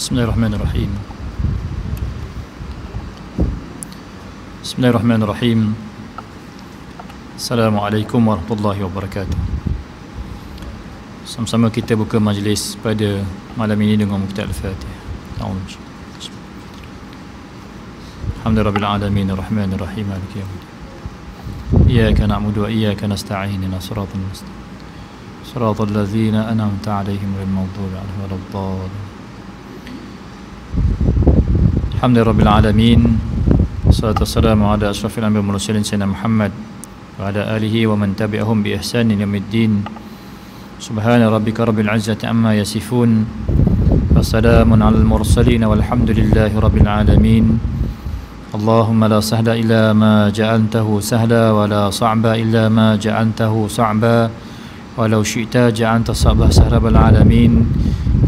Bismillahirrahmanirrahim. Bismillahirrahmanirrahim. Assalamualaikum warahmatullahi wabarakatuh. Sama-sama kita buka majlis pada malam ini dengan membaca Al-Fatihah. Alhamdulillahirabbil alamin arrahmanir rahim maliki yaumiddin. Iyyaka na'budu wa iyyaka nasta'in ihdinas siratal mustaqim. Siratal ladzina an'amta 'alaihim ghairil maghdubi 'alaihim waladdallin. Alhamdulillahirabbil alamin. Wassalatu wassalamu ala asyrafil anbiya'i wal mursalin sayyidina Muhammad wa ala alihi wa man tabi'ahum bi ihsanin ila yaumiddin. Subhana rabbika rabbil izzati amma yasifun. Wassalamun alal mursalin walhamdulillahi rabbil alamin. Allahumma la sahla illa ma ja'altahu sahla wa la sa'ba illa ma ja'altahu sa'ba walau syi'ta ja'alta sa'ba sahla bil alamin.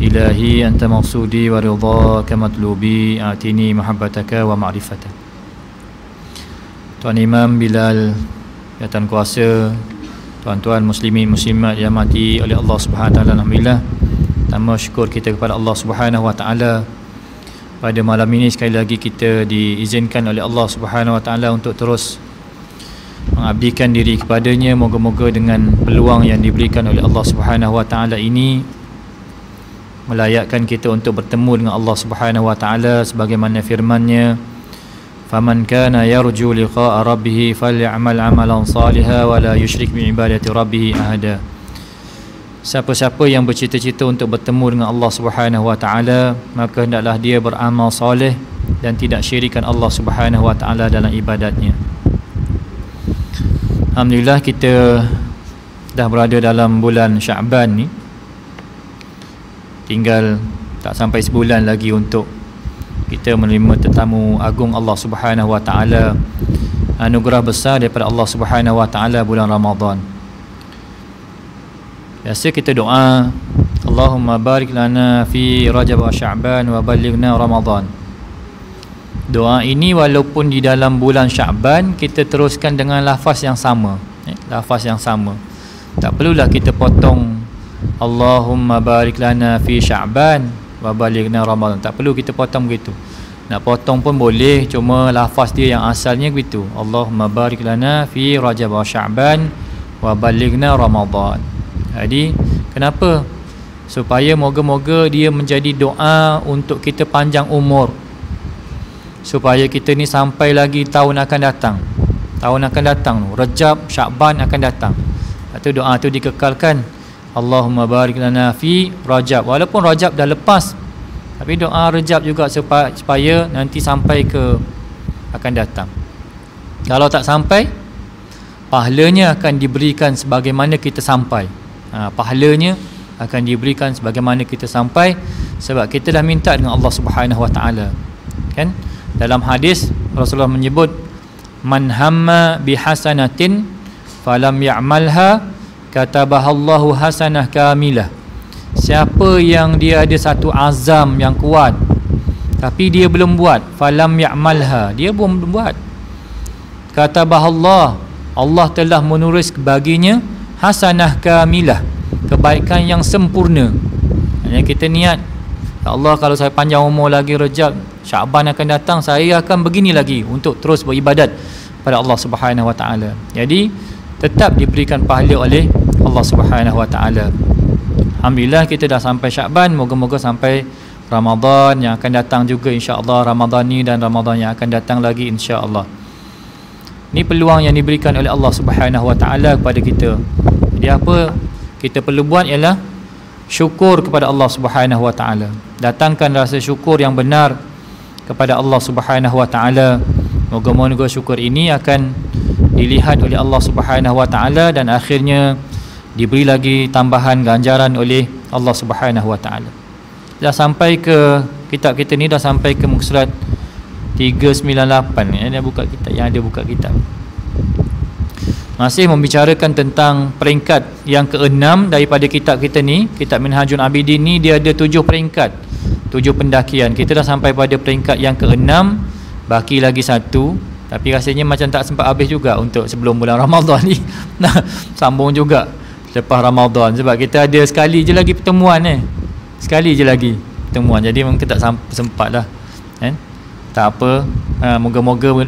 Ilahi anta maqsudi wa ridhaka matlubi atini mahabbataka wa ma'rifataka. Tuan Imam Bilal, ya Tuan Kuasa, tuan-tuan muslimin muslimat yang mati oleh Allah Subhanahu wa taala, alhamdulillah. Pertama syukur kita kepada Allah Subhanahu wa taala. Pada malam ini sekali lagi kita diizinkan oleh Allah Subhanahu wa taala untuk terus mengabdikan diri kepadanya. Moga-moga dengan peluang yang diberikan oleh Allah Subhanahu wa taala ini melayakkan kita untuk bertemu dengan Allah Subhanahu wa taala sebagaimana firman-Nya, faman kana yarju liqa'a rabbih falyamal 'amalan salihan wa la yusyrik bi ibadati rabbih ahada. Siapa-siapa yang bercita-cita untuk bertemu dengan Allah Subhanahu wa taala, maka hendaklah dia beramal soleh dan tidak syirikkan Allah Subhanahu wa taala dalam ibadatnya. Alhamdulillah kita dah berada dalam bulan Syaban ni. Tinggal tak sampai sebulan lagi untuk kita menerima tetamu agung Allah Subhanahu wa taala, anugerah besar daripada Allah Subhanahu wa taala bulan Ramadan. Biasa kita doa, Allahumma barik lana fi Rajab wa Sya'ban wa ballighna Ramadan. Doa ini walaupun di dalam bulan Sya'ban kita teruskan dengan lafaz yang sama, lafaz yang sama. Tak perlulah kita potong Allahumma barik lana fi Sya'ban wa ballighna Ramadan. Tak perlu kita potong begitu. Nak potong pun boleh, cuma lafaz dia yang asalnya begitu. Allahumma barik lana fi Rajab wa Sya'ban wa ballighna Ramadan. Jadi kenapa? Supaya moga-moga dia menjadi doa untuk kita panjang umur, supaya kita ni sampai lagi tahun akan datang. Tahun akan datang tu, Rajab, Sya'ban akan datang. Lepas doa tu dikekalkan, Allahumma barik lana fi Rajab. Walaupun Rajab dah lepas, tapi doa Rajab juga supaya nanti sampai ke akan datang. Kalau tak sampai, pahalanya akan diberikan sebagaimana kita sampai. Pahalanya akan diberikan sebagaimana kita sampai, sebab kita dah minta dengan Allah Subhanahu wa taala. Kan? Dalam hadis Rasulullah menyebut, man hamma bihasanatin falam ya'malha katabahallahu hasanah kamilah. Siapa yang dia ada satu azam yang kuat tapi dia belum buat, falam ya'malha, dia belum buat, katabahallah, Allah telah menulis baginya hasanah kamilah, kebaikan yang sempurna. Hanya kita niat, ya Allah, kalau saya panjang umur lagi, Rajab, Sya'ban akan datang, saya akan begini lagi untuk terus beribadat pada Allah Subhanahu wa taala. Jadi tetap diberikan pahala oleh Allah Subhanahu wa taala. Alhamdulillah kita dah sampai Sya'ban, moga-moga sampai Ramadan yang akan datang juga insya-Allah, Ramadan ni dan Ramadan yang akan datang lagi insya-Allah. Ini peluang yang diberikan oleh Allah Subhanahu wa taala kepada kita. Jadi apa kita perlu buat ialah syukur kepada Allah Subhanahu wa taala. Datangkan rasa syukur yang benar kepada Allah Subhanahu wa taala. Moga-moga syukur ini akan dilihat oleh Allah Subhanahu wa taala dan akhirnya diberi lagi tambahan ganjaran oleh Allah Subhanahu wa taala. Dah sampai ke kitab kita ni, dah sampai ke muka surat 398. Yang buka kitab, yang ada buka kitab. Masih membicarakan tentang peringkat yang ke-6 daripada kitab kita ni. Kitab Minhajul Abidin ni dia ada 7 peringkat, 7 pendakian. Kita dah sampai pada peringkat yang ke-6, baki lagi 1. Tapi rasanya macam tak sempat habis juga untuk sebelum bulan Ramadan ni. Nah, sambung juga lepas Ramadan, sebab kita ada sekali je lagi pertemuan Sekali je lagi. pertemuan, jadi mungkin tak sempat dah kan. Tak apa, moga-moga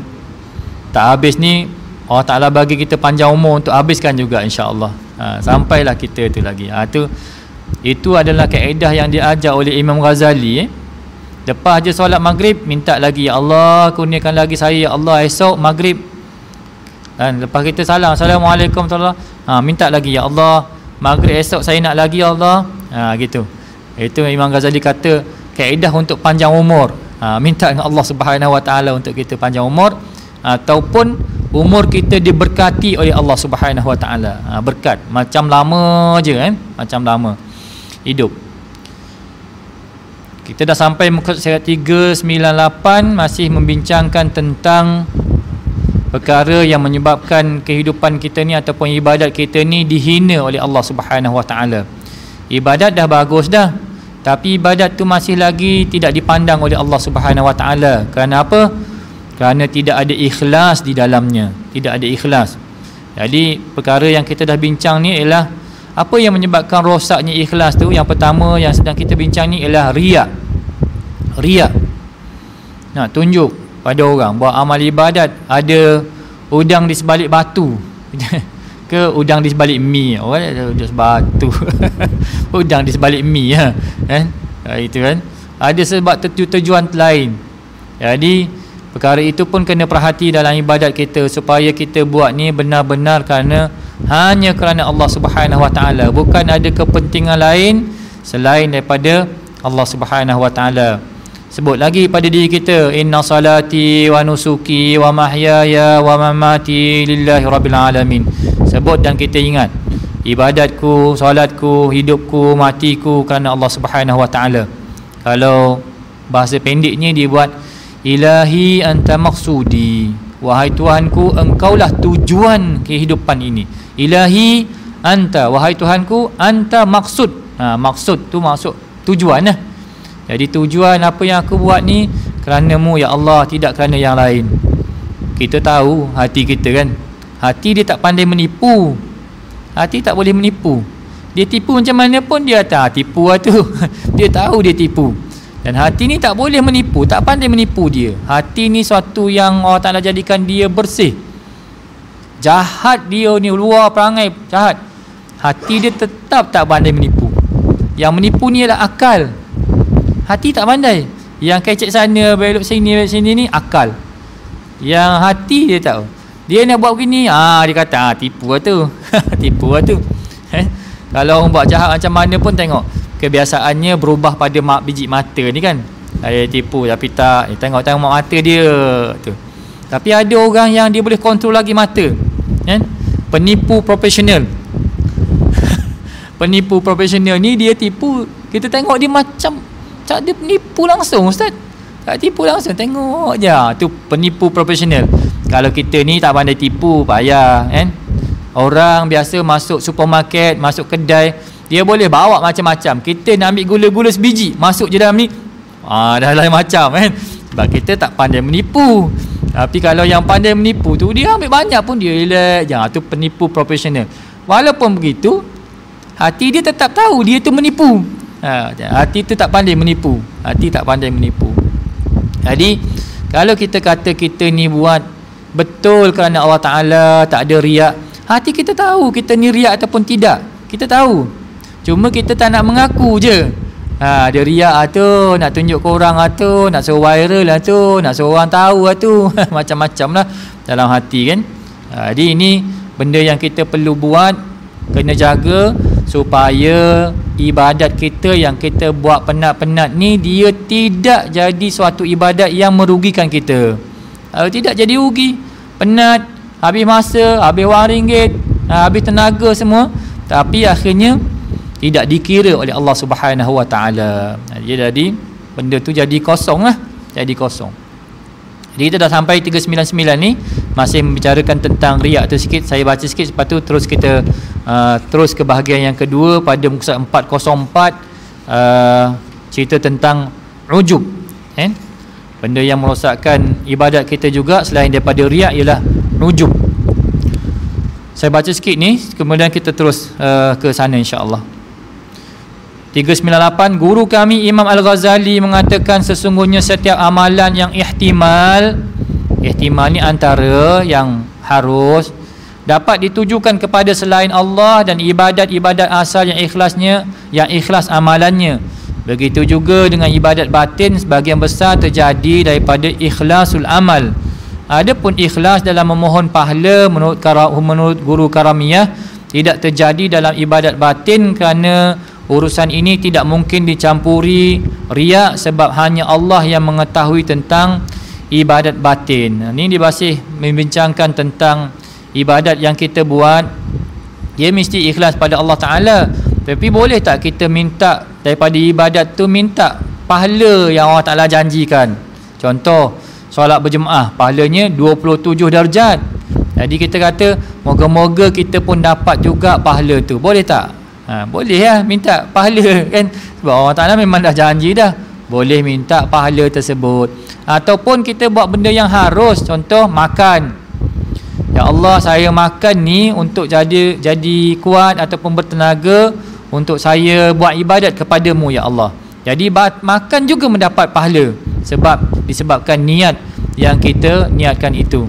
tak habis ni Allah Ta'ala bagi kita panjang umur untuk habiskan juga insya-Allah. Sampailah kita tu lagi. Itu adalah kaedah yang diajar oleh Imam Ghazali. Lepas je solat maghrib, minta lagi, ya Allah kurniakan lagi saya, ya Allah esok maghrib. Dan lepas kita salam, Assalamualaikum warahmatullahi, minta lagi, ya Allah maghrib esok saya nak lagi, ya Allah. Gitu. Itu Imam Ghazali kata kaedah untuk panjang umur. Minta dengan Allah Subhanahu Wa Taala untuk kita panjang umur, ataupun umur kita diberkati oleh Allah Subhanahu Wa Taala. Berkat macam lama je kan, macam lama hidup. Kita dah sampai muka surat 398, masih membincangkan tentang perkara yang menyebabkan kehidupan kita ni ataupun ibadat kita ni dihina oleh Allah Subhanahu Wa Taala. Ibadat dah bagus dah, tapi ibadat tu masih lagi tidak dipandang oleh Allah Subhanahu Wa Taala. Kerana apa? Kerana tidak ada ikhlas di dalamnya, tidak ada ikhlas. Jadi perkara yang kita dah bincang ni ialah apa yang menyebabkan rosaknya ikhlas tu. Yang pertama yang sedang kita bincang ni ialah riak. Riak, nak tunjuk pada orang buat amal ibadat, ada udang di sebalik batu ke udang di sebalik mi. Orang ada udang batu udang di sebalik mi kan? Itu kan ada sebab tujuan lain. Jadi perkara itu pun kena perhati dalam ibadat kita, supaya kita buat ni benar-benar hanya kerana Allah Subhanahu Wa Taala, bukan ada kepentingan lain selain daripada Allah Subhanahu Wa Taala. Sebut lagi pada diri kita, inna salati wa nusuki wa mahyaya wa mamati lillahi rabbil alamin. Sebut dan kita ingat, ibadatku, solatku, hidupku, matiku kerana Allah Subhanahu Wa Taala. Kalau bahasa pendeknya dia buat, ilahi anta maksudi, wahai Tuhanku engkaulah tujuan kehidupan ini. Ilahi anta, wahai Tuhanku, anta maksud. Maksud tu maksud tujuan lah. Jadi tujuan apa yang aku buat ni kerana-Mu ya Allah, tidak kerana yang lain. Kita tahu hati kita kan, hati dia tak pandai menipu. Hati tak boleh menipu. Dia tipu macam mana pun dia tak tipu lah tu. Dia tahu dia tipu. Dan hati ni tak boleh menipu, tak pandai menipu dia. Hati ni suatu yang Allah Ta'ala jadikan dia bersih. Jahat dia ni, luar perangai jahat, hati dia tetap tak pandai menipu. Yang menipu ni adalah akal. Hati tak pandai. Yang kecek sana, belok sini ni akal. Yang hati dia tahu. Dia nak buat begini, dia kata tipu lah tu. Tipu lah tu. Kalau orang buat jahat macam mana pun tengok, kebiasaannya berubah pada biji mata ni kan. Saya tipu tapi tak, tengok mata dia tu. Tapi ada orang yang dia boleh kontrol lagi mata kan? Penipu profesional. Penipu profesional ni dia tipu, kita tengok dia macam tak, dia penipu langsung ustaz. Tak tipu langsung, tengok je tu penipu profesional. Kalau kita ni tak pandai tipu, payah kan. Orang biasa masuk supermarket, masuk kedai, dia boleh bawa macam-macam. Kita nak ambil gula-gula sebiji, masuk je dalam ni, dah lain macam kan. Sebab kita tak pandai menipu. Tapi kalau yang pandai menipu tu, dia ambil banyak pun dia elak je. Tu penipu profesional. Walaupun begitu, hati dia tetap tahu dia tu menipu. Hati tu tak pandai menipu. Hati tak pandai menipu. Jadi kalau kita kata kita ni buat betul kerana Allah Ta'ala, tak ada riak, hati kita tahu kita ni riak ataupun tidak. Kita tahu, cuma kita tak nak mengaku je. Ada riak tu, nak tunjuk ke orang tu, nak suruh viral lah tu, nak suruh orang tahu lah tu. Macam-macam lah dalam hati kan. Jadi ini benda yang kita perlu buat, kena jaga supaya ibadat kita yang kita buat penat-penat ni, dia tidak jadi suatu ibadat yang merugikan kita. Kalau tidak jadi rugi, penat, habis masa, habis wang ringgit, habis tenaga semua, tapi akhirnya tidak dikira oleh Allah Subhanahu Wa Taala. Jadi benda tu jadi kosong lah, jadi kosong. Jadi kita dah sampai 399 ni, masih membicarakan tentang riak tu sikit. Saya baca sikit, lepas tu terus kita terus ke bahagian yang kedua pada muka surat 404, cerita tentang ujub kan. Benda yang merosakkan ibadat kita juga selain daripada riak ialah ujub. Saya baca sikit ni, kemudian kita terus ke sana insya-Allah. 398, guru kami Imam Al-Ghazali mengatakan sesungguhnya setiap amalan yang ihtimal ni antara yang harus dapat ditujukan kepada selain Allah, dan ibadat-ibadat asal yang ikhlas amalannya. Begitu juga dengan ibadat batin, sebagian besar terjadi daripada ikhlasul amal. Adapun ikhlas dalam memohon pahala menurut guru Karamiyah tidak terjadi dalam ibadat batin, kerana urusan ini tidak mungkin dicampuri riak, sebab hanya Allah yang mengetahui tentang ibadat batin. Ini dia masih membincangkan tentang ibadat yang kita buat, dia mesti ikhlas pada Allah Ta'ala. Tapi boleh tak kita minta daripada ibadat tu, minta pahala yang Allah Ta'ala janjikan? Contoh, solat berjemaah, pahalanya 27 darjat. Jadi kita kata moga-moga kita pun dapat juga pahala tu. Boleh tak? Boleh lah minta pahala kan, sebab Allah Ta'ala memang dah janji dah. Boleh minta pahala tersebut. Ataupun kita buat benda yang harus, contoh makan. Ya Allah, saya makan ni untuk jadi kuat ataupun bertenaga untuk saya buat ibadat kepadamu ya Allah. Jadi makan juga mendapat pahala disebabkan niat yang kita niatkan itu.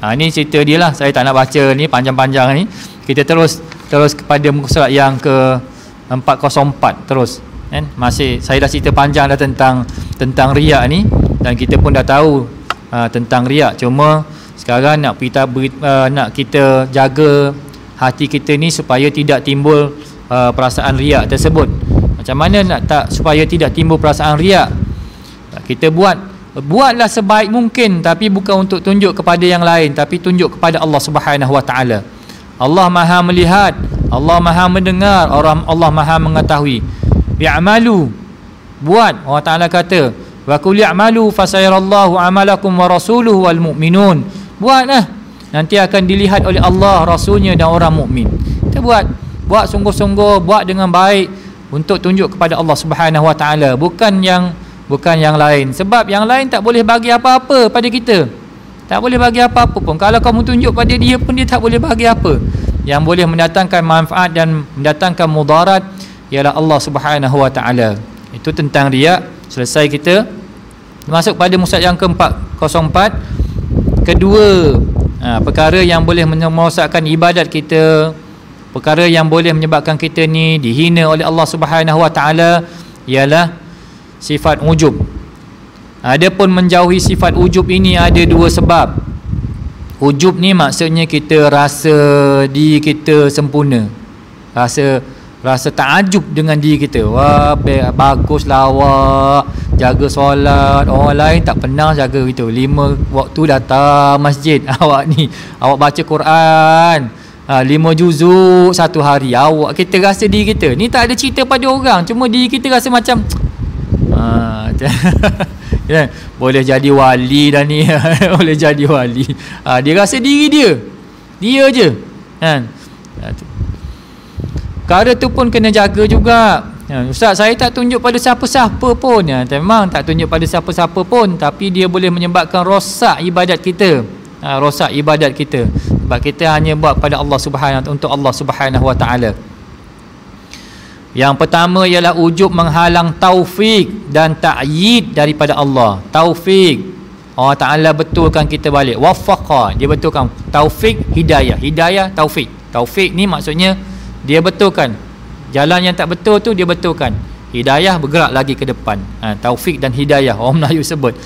Ini cerita dia lah, saya tak nak baca ni panjang-panjang ni. Kita terus kepada muka surat yang ke 404 terus kan. Masih saya dah cerita panjang dah tentang riak ni, dan kita pun dah tahu tentang riak. Cuma sekarang nak kita jaga hati kita ni supaya tidak timbul perasaan riak tersebut. Macam mana supaya tidak timbul perasaan riak? Kita buatlah sebaik mungkin, tapi bukan untuk tunjuk kepada yang lain, tapi tunjuk kepada Allah Subhanahu Wa Taala. Allah Maha melihat, Allah Maha mendengar, Allah Maha mengetahui. Bi'amalu, buat. Allah Taala kata, wa qul i'malu fasayarallahu amalakum wa rasuluhu wal mu'minun. Buatlah, nanti akan dilihat oleh Allah, Rasulnya dan orang mukmin. Kita buat sungguh-sungguh, buat dengan baik untuk tunjuk kepada Allah Subhanahu Wa Taala, bukan yang lain. Sebab yang lain tak boleh bagi apa-apa pada kita. Tak boleh bagi apa-apa pun. Kalau kamu tunjuk pada dia pun, dia tak boleh bagi apa. Yang boleh mendatangkan manfaat dan mendatangkan mudarat ialah Allah Subhanahu Wa Taala. Itu tentang riak. Selesai kita masuk pada musyad yang ke-404. Kedua, perkara yang boleh merosakkan ibadat kita, perkara yang boleh menyebabkan kita ni dihina oleh Allah Subhanahu Wa Taala ialah sifat ujub. Adapun menjauhi sifat ujub ini ada dua sebab. Ujub ni maksudnya kita rasa diri kita sempurna, rasa takjub dengan diri kita. Wah, baguslah awak jaga solat, orang lain tak pernah jaga itu. 5 waktu datang masjid, awak ni awak baca Quran 5 juzuk satu hari. Kita rasa diri kita ni tak ada cerita pada orang, cuma diri kita rasa macam ya, boleh jadi wali dah ni. Boleh jadi wali. Dia rasa diri dia je kan. Perkara tu pun kena jaga juga. Ustaz, saya tak tunjuk pada siapa-siapa pun. Memang tak tunjuk pada siapa-siapa pun, tapi dia boleh menyebabkan rosak ibadat kita. Rosak ibadat kita, sebab kita hanya buat pada Allah Subhanahu, untuk Allah Subhanahu Wa Taala. Yang pertama ialah ujub menghalang taufik dan ta'yid daripada Allah. Taufik, Allah Ta'ala betulkan kita balik. Wafaqa, dia betulkan. Taufik, hidayah. Hidayah, taufik. Taufik ni maksudnya dia betulkan. Jalan yang tak betul tu dia betulkan. Hidayah bergerak lagi ke depan. Taufik dan hidayah, orang Melayu sebut.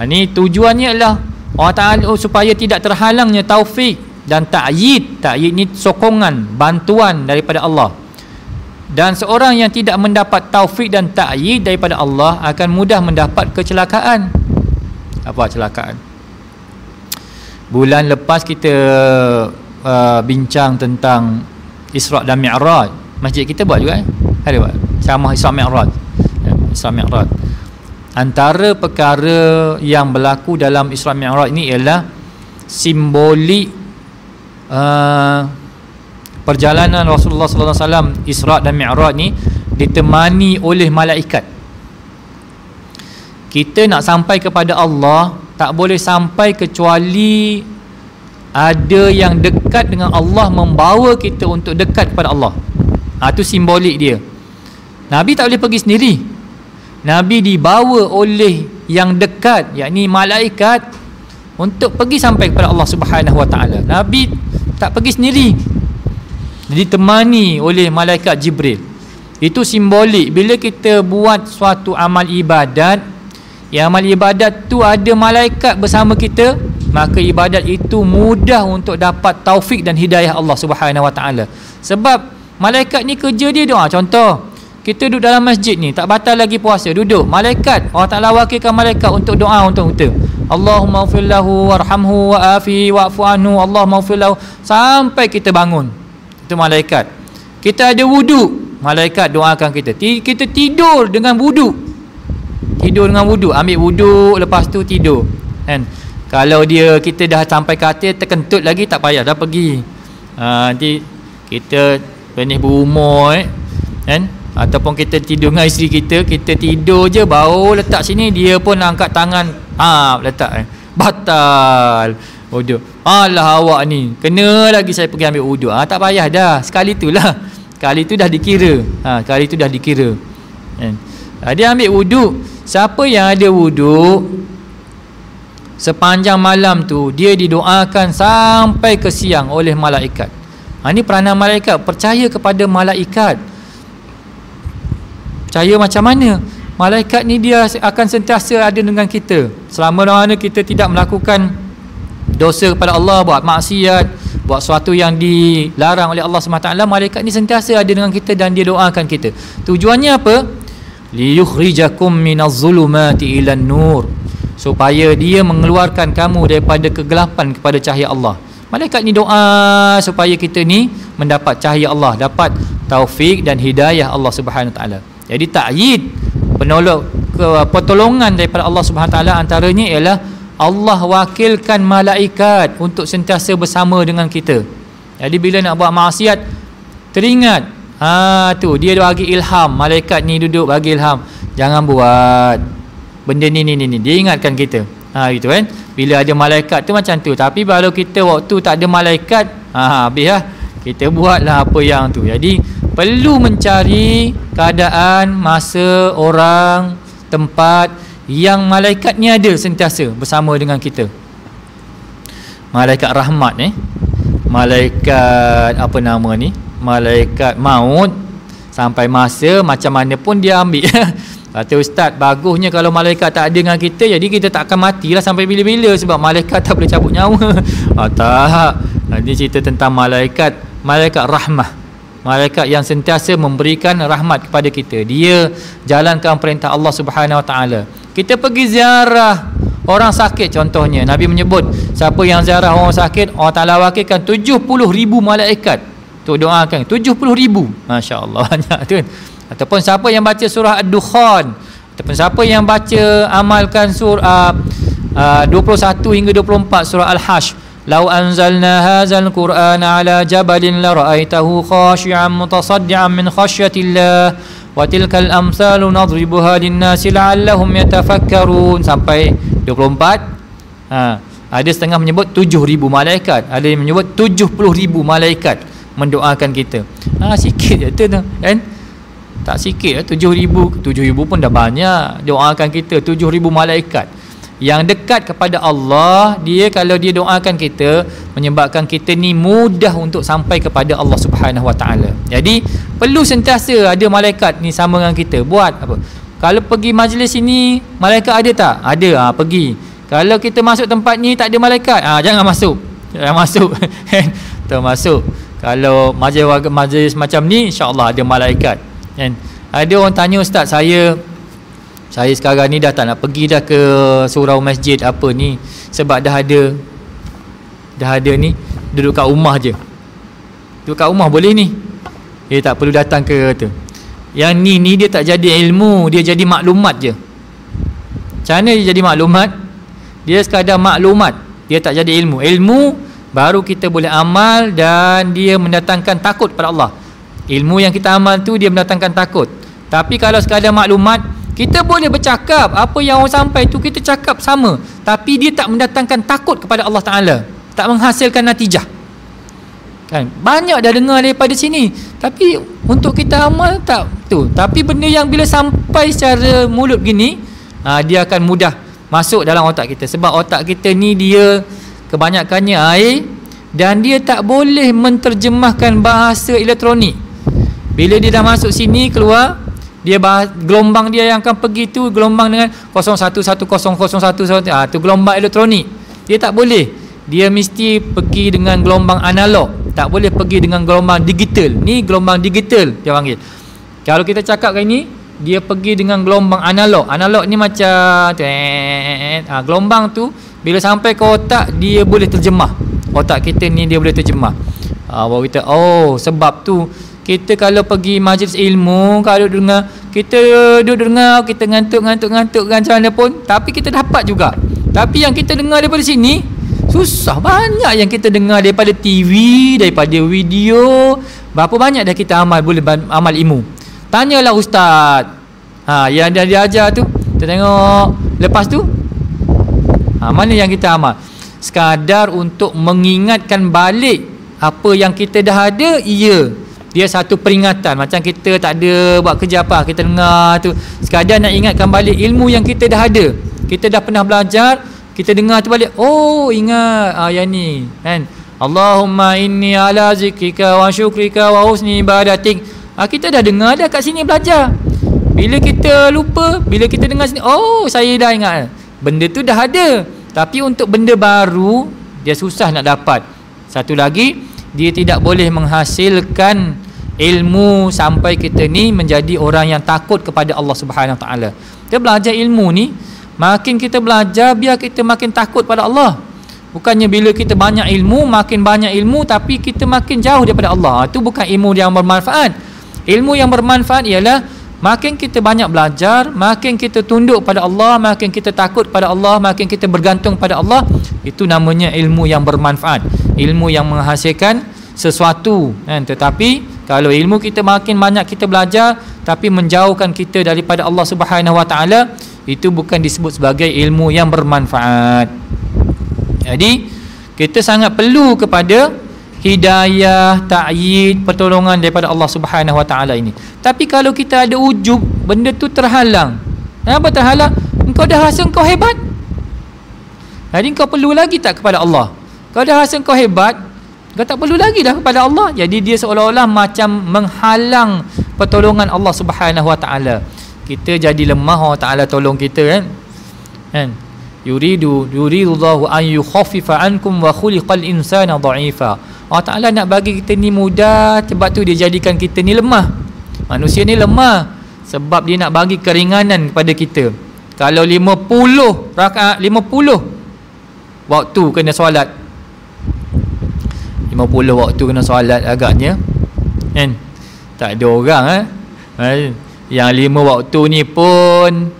Ini tujuannya adalah Allah Ta'ala supaya tidak terhalangnya taufik dan ta'yid. Ta'yid ni sokongan, bantuan daripada Allah. Dan seorang yang tidak mendapat taufik dan ta'yid daripada Allah akan mudah mendapat kecelakaan. Apa kecelakaan? Bulan lepas kita bincang tentang Isra' dan Mi'raj. Masjid kita buat juga ada buat sama Isra' Mi'raj. Isra' Mi'raj. Antara perkara yang berlaku dalam Isra' Mi'raj ini ialah simbolik perjalanan Rasulullah sallallahu alaihi wasallam Isra' dan Mi'raj ni ditemani oleh malaikat. Kita nak sampai kepada Allah tak boleh sampai kecuali ada yang dekat dengan Allah membawa kita untuk dekat kepada Allah. Itu simbolik dia. Nabi tak boleh pergi sendiri. Nabi dibawa oleh yang dekat, yakni malaikat, untuk pergi sampai kepada Allah Subhanahu Wa Taala. Nabi tak pergi sendiri, ditemani oleh malaikat Jibril. Itu simbolik bila kita buat suatu amal ibadat, yang amal ibadat tu ada malaikat bersama kita, maka ibadat itu mudah untuk dapat taufik dan hidayah Allah Subhanahu Wa Taala. Sebab malaikat ni kerja dia doa. Contoh, kita duduk dalam masjid ni, tak batal lagi puasa, duduk, malaikat, Allah Ta'ala wakilkan malaikat untuk doa untuk kita. Allahumma ighfir lahu warhamhu wa'afihi wa'fu anhu, Allahumma ighfir lahu, sampai kita bangun. Itu malaikat. Kita ada wuduk, malaikat doakan kita. Kita tidur dengan wuduk. Tidur dengan wuduk, ambil wuduk, lepas tu tidur. Kan? Kalau kita dah sampai katil, terkentut lagi, tak payah dah pergi. Nanti kita penis berumur, kan? Ataupun kita tidur dengan isteri kita, kita tidur je baru letak sini, dia pun angkat tangan, letak, batal wuduk. Alah awak ni, kena lagi saya pergi ambil wuduk. Tak payah dah, sekali tu lah, sekali tu dah dikira. Sekali tu dah dikira. Dia ambil wuduk. Siapa yang ada wuduk sepanjang malam tu, dia didoakan sampai ke siang oleh malaikat. Ini peranan malaikat. Percaya kepada malaikat. Percaya macam mana? Malaikat ni dia akan sentiasa ada dengan kita selama mana kita tidak melakukan dosa kepada Allah, buat maksiat, buat sesuatu yang dilarang oleh Allah SWT. Malaikat ni sentiasa ada dengan kita dan dia doakan kita. Tujuannya apa? Liyukhrijakum minaz zulumati ilan nur, supaya dia mengeluarkan kamu daripada kegelapan kepada cahaya Allah. Malaikat ni doa supaya kita ni mendapat cahaya Allah, dapat taufik dan hidayah Allah Subhanahu Wa Taala. Jadi ta'yid, pertolongan daripada Allah Subhanahu Wa Taala, antaranya ialah Allah wakilkan malaikat untuk sentiasa bersama dengan kita. Jadi bila nak buat maksiat, teringat, tu dia bagi ilham, malaikat ni duduk bagi ilham, jangan buat benda ni, dia ingatkan kita. Gitu kan. Bila ada malaikat tu macam tu. Tapi kalau kita waktu tak ada malaikat, habis lah, kita buatlah apa yang tu. Jadi perlu mencari keadaan, masa, orang, tempat yang malaikat ni ada sentiasa bersama dengan kita. Malaikat rahmat malaikat apa nama ni, malaikat maut, sampai masa macam mana pun dia ambil. Kata ustaz, bagusnya kalau malaikat tak ada dengan kita, jadi kita tak akan matilah sampai bila-bila, sebab malaikat tak boleh cabut nyawa. Tak. Ini cerita tentang malaikat rahmah. Malaikat yang sentiasa memberikan rahmat kepada kita. Dia jalankan perintah Allah Subhanahu Wa Taala. Kita pergi ziarah orang sakit contohnya. Nabi menyebut, siapa yang ziarah orang sakit, Allah Taala wakilkan 70,000 malaikat untuk doakan. 70,000. Masya-Allah, banyak tu kan. Ataupun siapa yang baca surah Ad-Dukhan, ataupun siapa yang baca, amalkan surah 21 hingga 24 surah Al-Hash. Lau anzalna hadzal qur'ana ala jabalin la ra'aitahu khashi'an mutasaddian min khasyatillah wa tilkal amsalu nadribuha lin-nasi la'allahum yatafakkarun, sampai 24. Ada setengah menyebut 7,000 malaikat, ada yang menyebut 70,000 malaikat mendoakan kita. Sikit je tu kan. Tak sikit, 7,000 pun dah banyak doakan kita. 7,000 malaikat yang dekat kepada Allah, dia kalau dia doakan kita, menyebabkan kita ni mudah untuk sampai kepada Allah Subhanahu Wa Taala. Jadi perlu sentiasa ada malaikat ni sama dengan kita. Buat apa? Kalau pergi majlis ini, malaikat ada tak? Ada, pergi. Kalau kita masuk tempat ni tak ada malaikat, jangan masuk. Jangan masuk. Termasuk kalau majlis macam ni, insya-Allah ada malaikat. Kan? Ada orang tanya, ustaz, saya sekarang ni dah tak nak pergi dah ke surau masjid apa ni, sebab dah ada ni, duduk kat rumah je. Duduk kat rumah boleh ni, dia tak perlu datang ke tu. Yang ni dia tak jadi ilmu, dia jadi maklumat je. Macam mana dia jadi maklumat? Dia sekadar maklumat, dia tak jadi ilmu. Ilmu baru kita boleh amal dan dia mendatangkan takut pada Allah. Ilmu yang kita amal tu dia mendatangkan takut. Tapi kalau sekadar maklumat, kita boleh bercakap, apa yang orang sampai tu kita cakap sama, tapi dia tak mendatangkan takut kepada Allah Ta'ala, tak menghasilkan natijah. Kan banyak dah dengar daripada sini, tapi untuk kita amal tak tu. Tapi benda yang bila sampai secara mulut gini, dia akan mudah masuk dalam otak kita. Sebab otak kita ni dia kebanyakannya air, dan dia tak boleh menterjemahkan bahasa elektronik. Bila dia dah masuk sini, keluar, dia gelombang dia yang akan pergi tu gelombang dengan 011001, tu gelombang elektronik. Dia tak boleh. Dia mesti pergi dengan gelombang analog, tak boleh pergi dengan gelombang digital. Ni gelombang digital dia panggil. Kalau kita cakap kali ni, dia pergi dengan gelombang analog. Analog ni macam gelombang tu bila sampai ke otak, dia boleh terjemah. Otak kita ni dia boleh terjemah. Baru kita, sebab tu kita kalau pergi majlis ilmu, kalau dengar, kita duduk dengar, kita ngantuk macam mana pun, tapi kita dapat juga. Tapi yang kita dengar daripada sini susah. Banyak yang kita dengar daripada TV, daripada video. Berapa banyak dah kita boleh amal ilmu. Tanyalah ustaz, yang dia ajar tu, kita tengok. Lepas tu mana yang kita amal? Sekadar untuk mengingatkan balik apa yang kita dah ada. Dia satu peringatan. Macam kita tak ada buat kerja apa, kita dengar tu, sekadar nak ingatkan balik ilmu yang kita dah ada. Kita dah pernah belajar, kita dengar tu balik, ingat yang ni kan, Allahumma inni ala zikrika wa syukrika wa husni ibadatik. Kita dah dengar dah kat sini belajar. Bila kita lupa, bila kita dengar sini, saya dah ingat. Benda tu dah ada. Tapi untuk benda baru, dia susah nak dapat. Satu lagi, dia tidak boleh menghasilkan ilmu sampai kita ni menjadi orang yang takut kepada Allah Subhanahu Wa Taala. Kita belajar ilmu ni, makin kita belajar, biar kita makin takut pada Allah. Bukannya bila kita banyak ilmu, makin banyak ilmu, tapi kita makin jauh daripada Allah. Itu bukan ilmu yang bermanfaat. Ilmu yang bermanfaat ialah makin kita banyak belajar, makin kita tunduk pada Allah, makin kita takut pada Allah, makin kita bergantung pada Allah. Itu namanya ilmu yang bermanfaat, ilmu yang menghasilkan sesuatu kan. Tetapi kalau ilmu kita makin banyak kita belajar, tapi menjauhkan kita daripada Allah Subhanahu Wa Taala, itu bukan disebut sebagai ilmu yang bermanfaat. Jadi kita sangat perlu kepada hidayah, ta'yid, pertolongan daripada Allah Subhanahu Wa Taala ini. Tapi kalau kita ada ujub, benda tu terhalang. Kenapa terhalang? Engkau dah rasa engkau hebat, jadi engkau perlu lagi tak kepada Allah? Kau dah rasa engkau hebat, kau tak perlu lagi dah kepada Allah. Jadi dia seolah-olah macam menghalang pertolongan Allah Subhanahu Wa Taala. Kita jadi lemah, Allah Taala tolong kita kan. Yuridullahu an yukhaffifa ankum wa khuliqal insana dha'ifa. Allah Taala nak bagi kita ni mudah, sebab tu dia jadikan kita ni lemah. Manusia ni lemah sebab dia nak bagi keringanan kepada kita. Kalau 50 rakaat, 50 waktu kena solat, 50 waktu kena solat, agaknya kan tak ada orang yang 5 waktu ni pun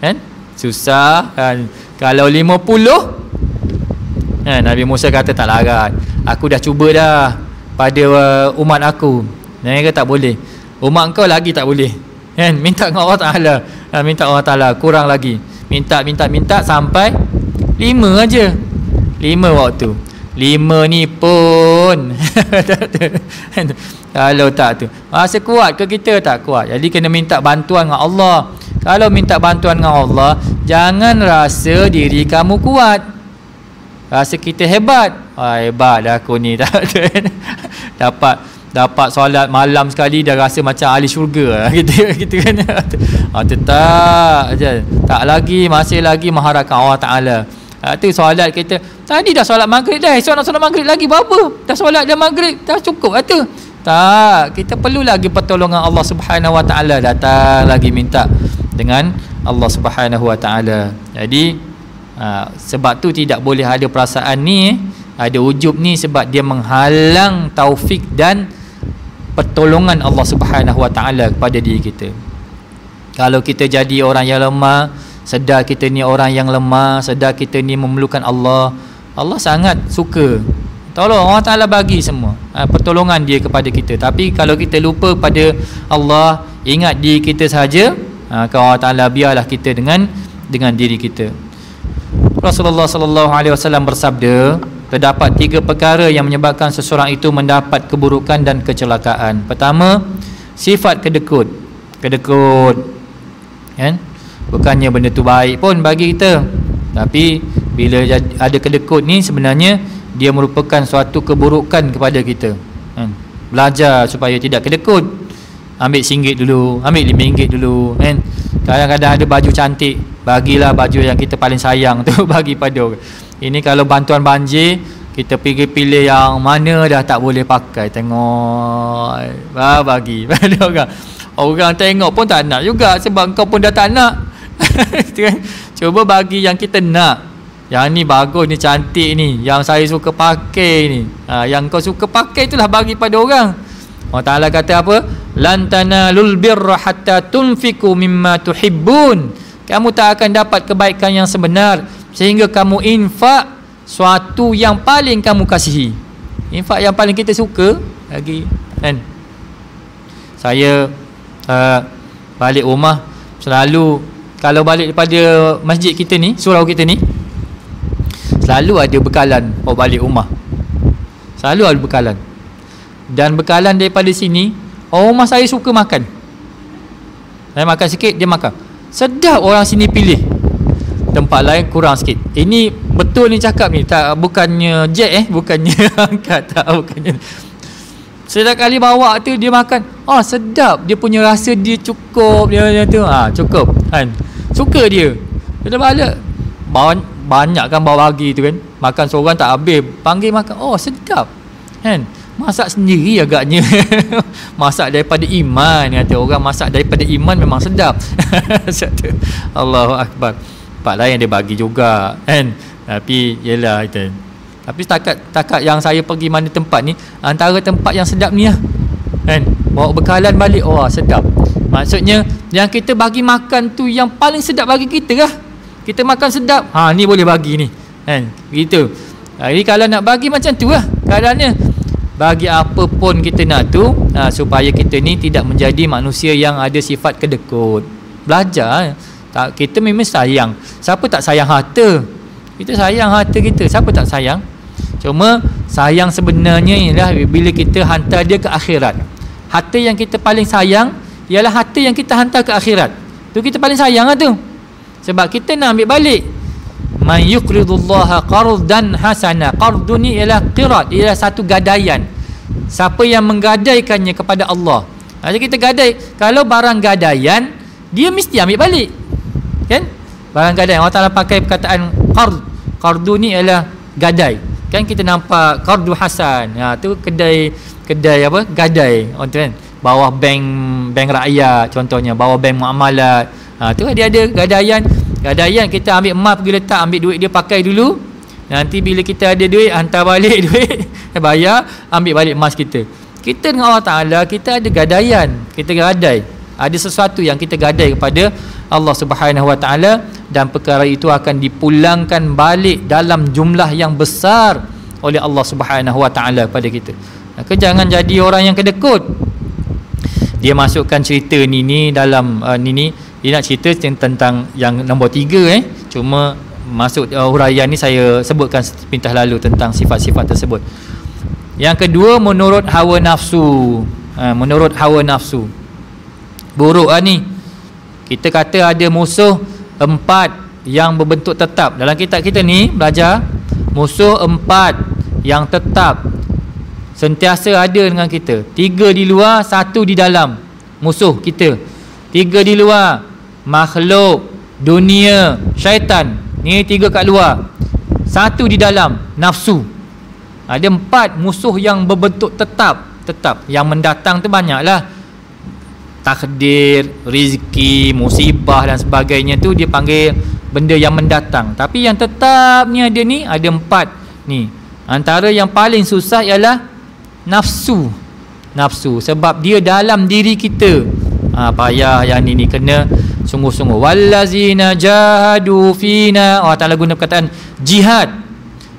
kan susah kan. Kalau 50 Nabi Musa kata tak larat, aku dah cuba dah pada umat aku. Mereka tak boleh. Umat kau lagi tak boleh kan. Minta dengan Allah Ta'ala, minta Allah Ta'ala kurang lagi, minta sampai 5 aja, 5 waktu. 5 ni pun kalau tak tu rasa kuat ke kita? Tak kuat. Jadi kena minta bantuan dengan Allah. Kalau minta bantuan dengan Allah, jangan rasa diri kamu kuat, rasa kita hebat. Hebat dah aku ni dapat solat malam sekali dah rasa macam ahli syurga gitu kan. Tak lagi, masih lagi mengharapkan Allah Ta'ala. Tu solat kita tadi dah solat maghrib dah, esok nak solat maghrib lagi berapa? Dah solat dah maghrib, dah cukup kata. Tak, kita perlu lagi pertolongan Allah Subhanahu Wa Taala, datang lagi minta dengan Allah Subhanahu Wa Taala. Jadi sebab tu tidak boleh ada perasaan ni, ada ujub ni, sebab dia menghalang taufik dan pertolongan Allah Subhanahu Wa Taala kepada diri kita. Kalau kita jadi orang yang lemah, sedar kita ni orang yang lemah, sedar kita ni memerlukan Allah, Allah sangat suka tolong. Allah Ta'ala bagi semua pertolongan dia kepada kita. Tapi kalau kita lupa pada Allah, ingat diri kita sahaja, kalau Allah Ta'ala biarlah kita dengan diri kita. Rasulullah sallallahu alaihi wasallam bersabda, terdapat 3 perkara yang menyebabkan seseorang itu mendapat keburukan dan kecelakaan. Pertama, sifat kedekut. Kan? Bukannya benda tu baik pun bagi kita, tapi bila ada kedekut ni sebenarnya dia merupakan suatu keburukan kepada kita. Kan? Belajar supaya tidak kedekut. Ambil RM1 dulu, ambil RM5 dulu, kan? Kadang-kadang ada baju cantik, bagilah baju yang kita paling sayang tu bagi pada orang. Ini kalau bantuan banjir, kita pilih yang mana dah tak boleh pakai, tengok bagi pada orang. Orang tengok pun tak nak juga, sebab kau pun dah tak nak. Cuba bagi yang kita nak. Yang ni bagus ni, cantik ni, yang saya suka pakai ni. Yang kau suka pakai itulah bagi pada orang. Allah Ta'ala kata apa? Lan tanalul birra hatta tunfiqu mimma tuhibbun. Kamu tak akan dapat kebaikan yang sebenar sehingga kamu infak suatu yang paling kamu kasihi. Infak yang paling kita suka lagi, kan? Saya balik rumah selalu, kalau balik daripada masjid kita ni, surau kita ni, selalu ada bekalan bawa balik rumah. Selalu ada bekalan. Dan bekalan daripada sini, orang rumah saya suka makan. Saya makan sikit, dia makan. Sedap, orang sini pilih. Tempat lain kurang sikit. Ini betul ni cakap ni, tak, bukannya jet bukannya angkat, tak, bukannya. Setiap kali bawa tu dia makan, sedap, dia punya rasa dia cukup, dia tu, cukup, kan? Suka dia. Dia dah balik, banyak kan bawa bagi tu kan, makan seorang tak habis, panggil makan, sedap, kan? Masak sendiri agaknya. Masak daripada iman, kata orang, masak daripada iman memang sedap. Allahu Akbar. Tempat lain dia bagi juga, kan? Tapi yelah itu. Tapi takat yang saya pergi mana tempat ni, antara tempat yang sedap ni lah, kan? Bawa bekalan balik, sedap. Maksudnya yang kita bagi makan tu yang paling sedap bagi kita lah. Kita makan sedap, ni boleh bagi ni, kan? Begitu. Jadi kalau nak bagi macam tu lah keadaannya. Bagi apa pun kita nak tu, supaya kita ni tidak menjadi manusia yang ada sifat kedekut. Belajar. Kita memang sayang. Siapa tak sayang harta? Kita sayang harta kita. Siapa tak sayang? Cuma sayang sebenarnya ialah bila kita hantar dia ke akhirat. Harta yang kita paling sayang ialah harta yang kita hantar ke akhirat. Tu kita paling sayang lah tu. Sebab kita nak ambil balik. Man yuqridullaha qardan hasana. Qardu ni ialah qirat, ialah satu gadaian. Siapa yang menggadaikannya kepada Allah. Jadi kita gadai. Kalau barang gadaian, dia mesti ambil balik, kan? Barang gadaian, Allah Ta'ala pakai perkataan qard. Qardu ni ialah gadai. Kan kita nampak qardu hasan, tu kedai apa? Gadai, kan? Bawah bank rakyat contohnya, bawah bank muamalat. Tu dia ada gadaian. Gadaian kita ambil emas pergi letak, ambil duit dia pakai dulu. Nanti bila kita ada duit, hantar balik duit, bayar, ambil balik emas kita. Kita dengan Allah Ta'ala, kita ada gadaian. Kita gadai. Ada sesuatu yang kita gadai kepada Allah Subhanahu Wa Ta'ala, dan perkara itu akan dipulangkan balik dalam jumlah yang besar oleh Allah Subhanahu Wa Ta'ala pada kita. Maka jangan jadi orang yang kedekut. Dia masukkan cerita ni dalam ni dia nak cerita tentang yang nombor 3 cuma masuk huraian ni saya sebutkan sepintas lalu tentang sifat-sifat tersebut. Yang kedua, menurut hawa nafsu. Menurut hawa nafsu, buruk ni. Kita kata ada musuh 4 yang berbentuk tetap. Dalam kitab kita ni belajar musuh 4 yang tetap sentiasa ada dengan kita. 3 di luar, 1 di dalam. Musuh kita 3 di luar, makhluk, dunia, syaitan. Ni 3 kat luar, 1 di dalam, nafsu. Ada 4 musuh yang berbentuk tetap. Yang mendatang tu banyaklah. Takdir, rezeki, musibah dan sebagainya tu dia panggil benda yang mendatang. Tapi yang tetap ni ada 4 ni. Antara yang paling susah ialah nafsu. Sebab dia dalam diri kita. Payah yang ni kena sungguh-sungguh. Wallazina jahadu fina. Allah Ta'ala guna perkataan jihad.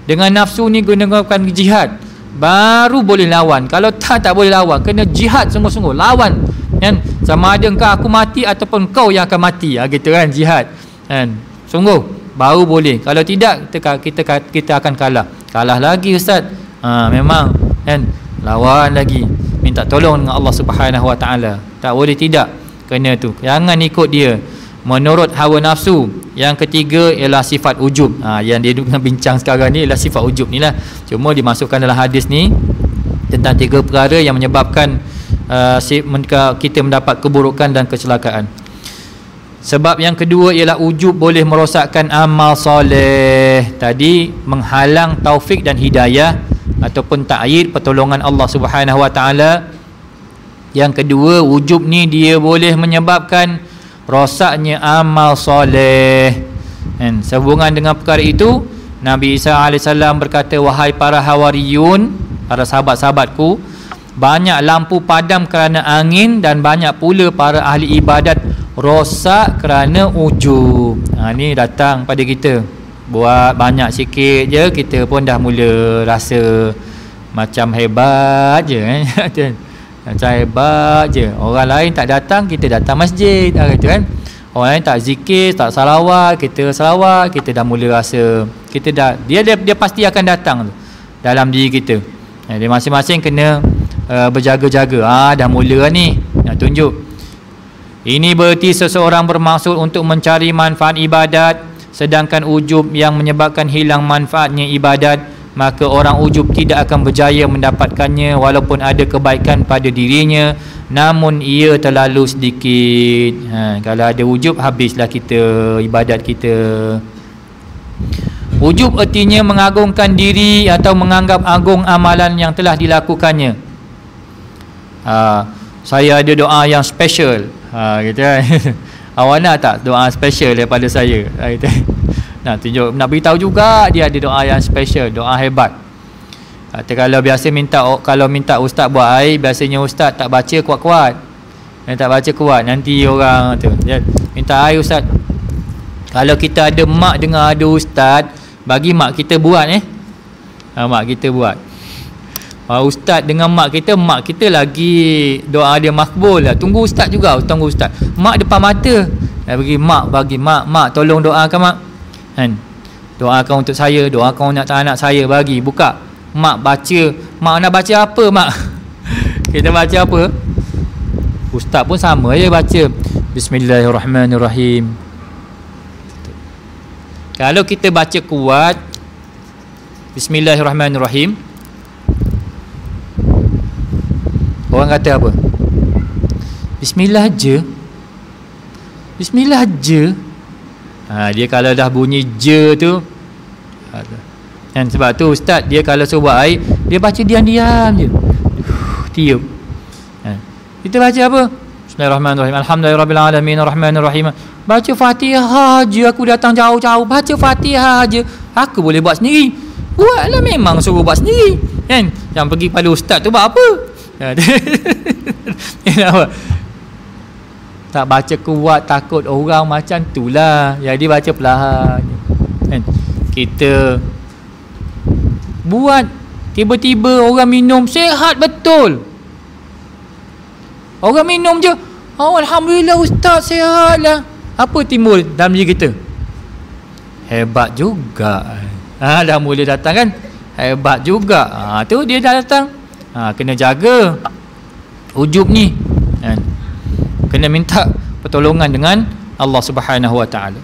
Dengan nafsu ni gunakan jihad, baru boleh lawan. Kalau tak boleh lawan. Kena jihad sungguh-sungguh, lawan, kan? Sama ada engkau aku mati ataupun kau yang akan mati, gitu kan, jihad, kan? Sungguh baru boleh. Kalau tidak kita akan kalah. Kalah lagi ustaz. Memang kan, lawan lagi, minta tolong dengan Allah Subhanahu Wa Taala. Tak boleh tidak, kena tu, jangan ikut dia menurut hawa nafsu. Yang ketiga ialah sifat ujub. Yang dia dengan bincang sekarang ni ialah sifat ujub ni lah. Cuma dimasukkan dalam hadis ni tentang 3 perkara yang menyebabkan kita mendapat keburukan dan kecelakaan. Sebab yang kedua ialah ujub boleh merosakkan amal soleh. Tadi menghalang taufik dan hidayah ataupun ta'yid pertolongan Allah Subhanahu Wa Taala. Yang kedua, ujub ni dia boleh menyebabkan rosaknya amal soleh. Dan sehubungan dengan perkara itu, Nabi Isa AS berkata, wahai para hawariyun, para sahabat-sahabatku, banyak lampu padam kerana angin dan banyak pula para ahli ibadat rosak kerana ujub. Ni datang pada kita. Buat banyak sikit je, kita pun dah mula rasa macam hebat je kan? Macam hebat je. Orang lain tak datang, kita datang masjid gitu kan. Orang lain tak zikir, tak salawat, kita salawat, kita dah mula rasa kita dah, dia pasti akan datang tu dalam diri kita. Dia masing-masing kena berjaga-jaga. Dah mula ni nak tunjuk. Ini berarti seseorang bermaksud untuk mencari manfaat ibadat, sedangkan ujub yang menyebabkan hilang manfaatnya ibadat, maka orang ujub tidak akan berjaya mendapatkannya walaupun ada kebaikan pada dirinya, namun ia terlalu sedikit. Kalau ada ujub, habislah kita ibadat kita. Ujub artinya mengagungkan diri atau menganggap agung amalan yang telah dilakukannya. Saya ada doa yang special, gitu kan. Awak nak tak doa special daripada saya? Nak tunjuk, nak beritahu juga dia ada doa yang special, doa hebat. Kalau biasa kalau minta ustaz buat air, biasanya ustaz tak baca kuat-kuat. Tak baca kuat, nanti orang tu minta air ustaz. Kalau kita ada mak dengar ada ustaz, bagi mak kita buat mak kita buat. Ustaz dengan mak kita lagi doa dia makbul lah. Tunggu ustaz juga, tunggu ustaz. Mak depan mata. Bagi mak tolong doakan mak. Kan? Doakan untuk saya, doakan untuk anak saya, bagi buka. Mak baca, mak nak baca apa mak? Kita baca apa? Ustaz pun sama je baca. Bismillahirrahmanirrahim. Kalau kita baca kuat Bismillahirrahmanirrahim, orang kata apa? Bismillah je. Bismillah je. Dia kalau dah bunyi je tu, dan sebab tu ustaz dia kalau suruh buat air, dia baca diam-diam je. Tiup. Kita baca apa? Bismillahirrahmanirrahim. Alhamdulillahirabbil arrahmanirrahim. Baca Fatihah je, aku datang jauh-jauh baca Fatihah je. Aku boleh buat sendiri. Buatlah, memang suruh buat sendiri. Kan? Yang pergi pada ustaz tu buat apa? Tak baca kuat, takut orang macam tu lah. Jadi baca perlahan. Kita buat, tiba-tiba orang minum sihat betul. Orang minum je, alhamdulillah ustaz sihat lah. Apa timbul dalam diri kita? Hebat juga. Dah mula datang kan? Hebat juga. Tu dia dah datang. Kena jaga ujub ni. Kena minta pertolongan dengan Allah Subhanahu Wa Taala.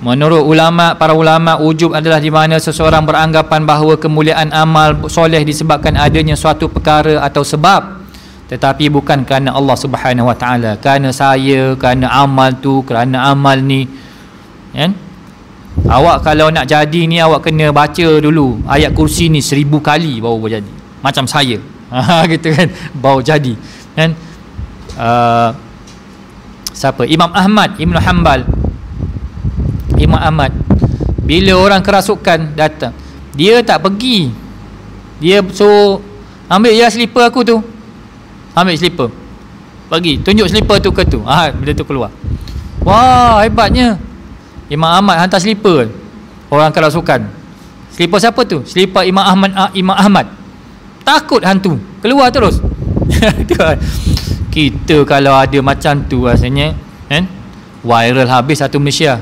Menurut para ulama, ujub adalah di mana seseorang beranggapan bahawa kemuliaan amal soleh disebabkan adanya suatu perkara atau sebab, tetapi bukan kerana Allah Subhanahu Wa Taala. Kerana saya, kerana amal tu, kerana amal ni. Kan? Awak kalau nak jadi ni, awak kena baca dulu ayat kursi ni 1000 kali baru jadi. Macam saya. Gitu kan, baru jadi. Kan? Siapa? Imam Ahmad Ibn Hanbal. Imam Ahmad, bila orang kerasukan datang, dia tak pergi. Dia suruh, ambil ya slipper aku tu. Ambil slipper, pergi, tunjuk slipper tu ke tu. Bila tu keluar. Wah, hebatnya. Imam Ahmad hantar slipper orang kerasukan. Slipper siapa tu? Slipper Imam Ahmad. Takut hantu, keluar terus. Kita kalau ada macam tu rasanya, kan? Viral habis satu Malaysia.